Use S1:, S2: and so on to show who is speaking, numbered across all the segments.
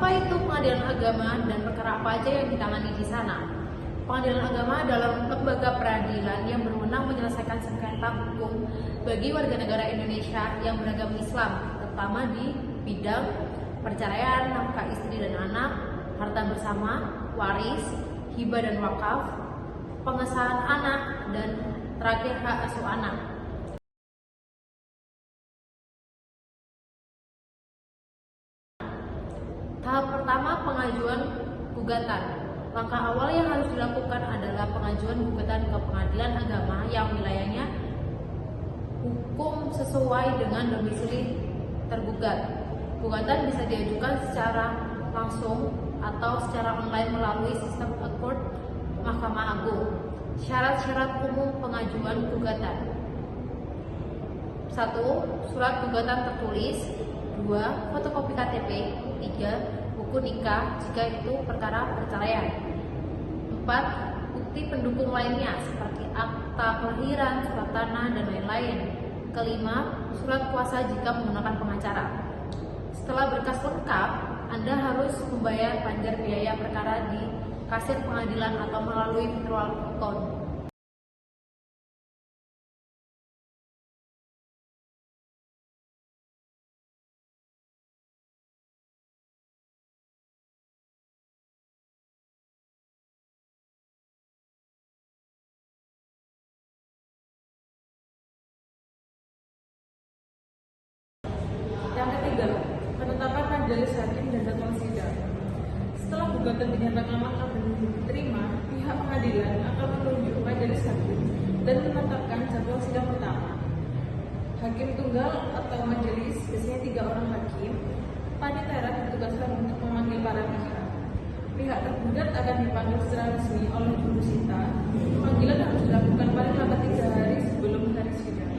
S1: Apa itu pengadilan agama dan perkara apa aja yang ditangani di sana? Pengadilan agama adalah lembaga peradilan yang berwenang menyelesaikan sengketa hukum bagi warga negara Indonesia yang beragama Islam, terutama di bidang perceraian, nafkah istri dan anak, harta bersama, waris, hibah dan wakaf, pengesahan anak, dan terakhir hak asuh anak. Tahap pertama, pengajuan gugatan. Langkah awal yang harus dilakukan adalah pengajuan gugatan ke pengadilan agama yang wilayahnya hukum sesuai dengan domisili tergugat. Gugatan bisa diajukan secara langsung atau secara online melalui sistem e-court Mahkamah Agung. Syarat-syarat umum pengajuan gugatan: 1. Surat gugatan tertulis. 2. Fotokopi KTP. 3. Buku nikah jika itu perkara perceraian. 4. Bukti pendukung lainnya seperti akta kelahiran, surat tanah, dan lain-lain. Kelima, surat kuasa jika menggunakan pengacara. Setelah berkas lengkap, Anda harus membayar pajak biaya perkara di kasir pengadilan atau melalui virtual account.
S2: Yang ketiga, penetapan majelis hakim dan jadwal sidang. Setelah gugatan dinyatakan lengkap dan diterima, pihak pengadilan akan menunjuk majelis hakim dan menetapkan jadwal sidang pertama. Hakim tunggal atau majelis, biasanya 3 orang hakim, panitera ditugaskan untuk memanggil para pihak. Pihak tergugat akan dipanggil secara resmi oleh juru sita. Panggilan harus dilakukan paling lambat 3 hari sebelum hari sidang.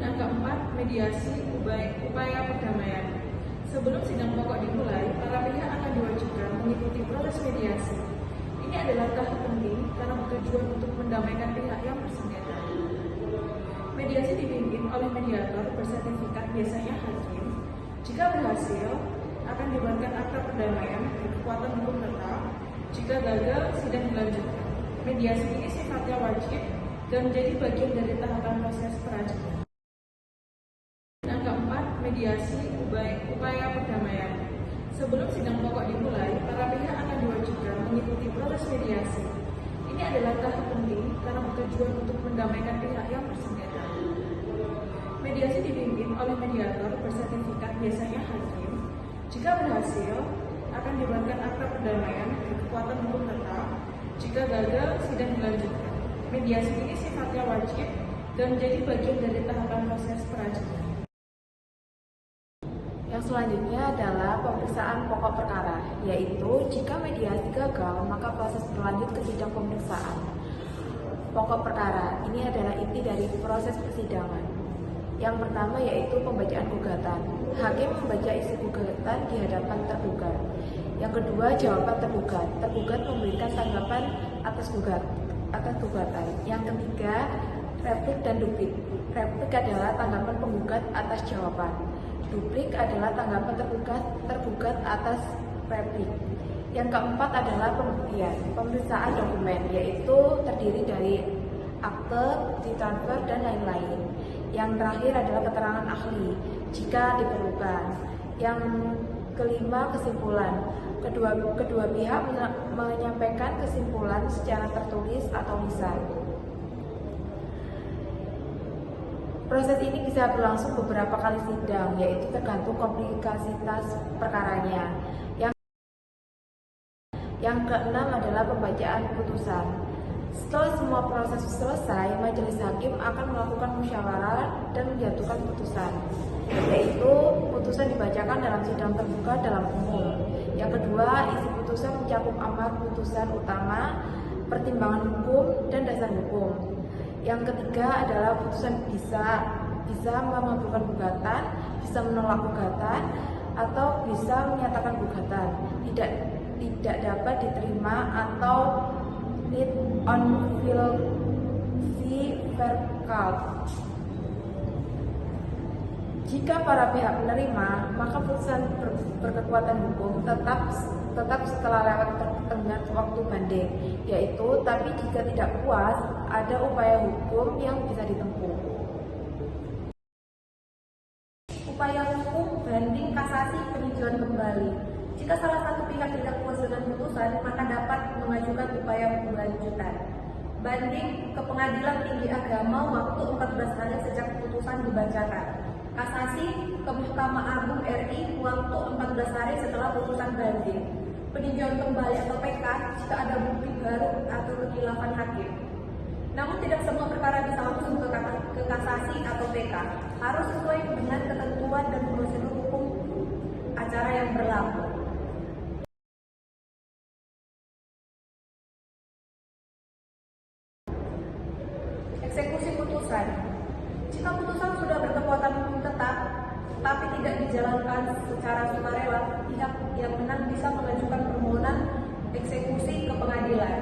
S2: Yang keempat, mediasi upaya perdamaian. Sebelum sidang pokok dimulai, para pihak akan diwajibkan mengikuti proses mediasi. Ini adalah tahap penting karena bertujuan untuk mendamaikan pihak yang bersengketa. Mediasi dipimpin oleh mediator bersertifikat, biasanya hakim. Jika berhasil, akan dibuatkan akta perdamaian berkekuatan hukum tetap. Jika gagal, sidang dilanjutkan. Mediasi ini sifatnya wajib dan menjadi bagian dari tahapan proses peradilan. Yang keempat, mediasi upaya perdamaian. Sebelum sidang pokok dimulai, para pihak akan diwajibkan mengikuti proses mediasi. Ini adalah tahap penting karena bertujuan untuk mendamaikan pihak yang bersengketa. Mediasi dipimpin oleh mediator bersertifikat, biasanya hakim. Jika berhasil, akan dibuatkan akta perdamaian berkekuatan hukum tetap. Jika gagal, sidang dilanjutkan. Mediasi ini sifatnya wajib dan menjadi bagian dari tahapan proses peradilan.
S3: Yang selanjutnya adalah pemeriksaan pokok perkara, yaitu jika mediasi gagal, maka proses berlanjut ke sidang pemeriksaan. Pokok perkara ini adalah inti dari proses persidangan. Yang pertama yaitu pembacaan gugatan. Hakim membaca isi gugatan di hadapan tergugat. Yang kedua, jawaban tergugat. Tergugat memberikan tanggapan atas gugatan. Yang ketiga, replik dan duplik. Replik adalah tanggapan penggugat atas jawaban. Duplik adalah tanggapan tergugat atas replik. Yang keempat adalah pembuktian. Pemeriksaan dokumen, yaitu terdiri dari akte, ditransfer, dan lain-lain. Yang terakhir adalah keterangan ahli, jika diperlukan. Yang kelima, kesimpulan. Kedua pihak menyampaikan kesimpulan secara tertulis atau lisan. Proses ini bisa berlangsung beberapa kali sidang, yaitu tergantung kompleksitas perkaranya. Yang keenam adalah pembacaan putusan. Setelah semua proses selesai, majelis hakim akan melakukan musyawarah dan menjatuhkan putusan, yaitu putusan dibacakan dalam sidang terbuka dalam umum. Yang kedua, isi putusan mencakup amar putusan utama, pertimbangan hukum, dan dasar hukum. Yang ketiga adalah putusan bisa mengabulkan gugatan, bisa menolak gugatan, atau bisa menyatakan gugatan tidak dapat diterima atau need on filthy vercal. Jika para pihak menerima, maka putusan berkekuatan hukum tetap setelah lewat tenggat waktu banding, yaitu tapi jika tidak puas, ada upaya hukum yang bisa ditempuh. Upaya hukum banding kasasi peninjauan kembali. Jika salah satu pihak tidak puas dengan putusan, maka dapat mengajukan upaya hukum lanjutan. Banding ke Pengadilan Tinggi Agama waktu 14 hari sejak putusan dibacakan. Kasasi ke Mahkamah Agung RI waktu 14 hari setelah putusan banding. Peninjauan kembali atau PK jika ada bukti baru atau kekhilafan hakim. Namun tidak semua perkara bisa langsung ke kasasi atau PK. Harus sesuai dengan ketentuan dan prosedur hukum acara yang berlaku. Eksekusi putusan. Jika putusan sudah berkekuatan hukum tetap, tapi tidak dijalankan secara sukarela, pihak yang menang bisa mengajukan permohonan eksekusi ke pengadilan.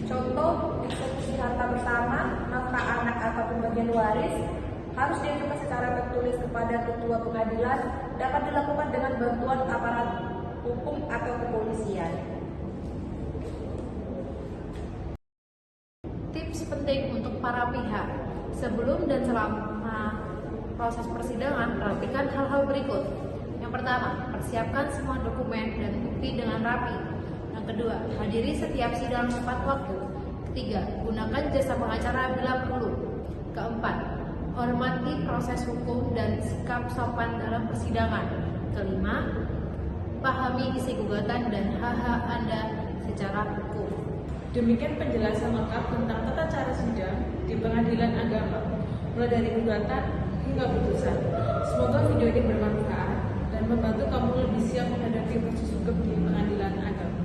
S3: Contoh, eksekusi harta bersama, nafkah anak atau pembagian waris harus diajukan secara tertulis kepada ketua pengadilan, dapat dilakukan dengan bantuan aparat hukum atau kepolisian.
S1: Tips penting untuk para pihak sebelum dan selama proses persidangan, perhatikan hal-hal berikut. Yang pertama, persiapkan semua dokumen dan bukti dengan rapi. Yang kedua, hadiri setiap sidang tepat waktu. Ketiga, gunakan jasa pengacara bila perlu. Keempat, hormati proses hukum dan sikap sopan dalam persidangan. Kelima, pahami isi gugatan dan hak-hak Anda secara hukum.
S2: Demikian penjelasan lengkap tentang tata cara sidang di Pengadilan Agama, mulai dari gugatan hingga putusan. Semoga video ini bermanfaat dan membantu kamu lebih siap menghadapi proses hukum di Pengadilan Agama.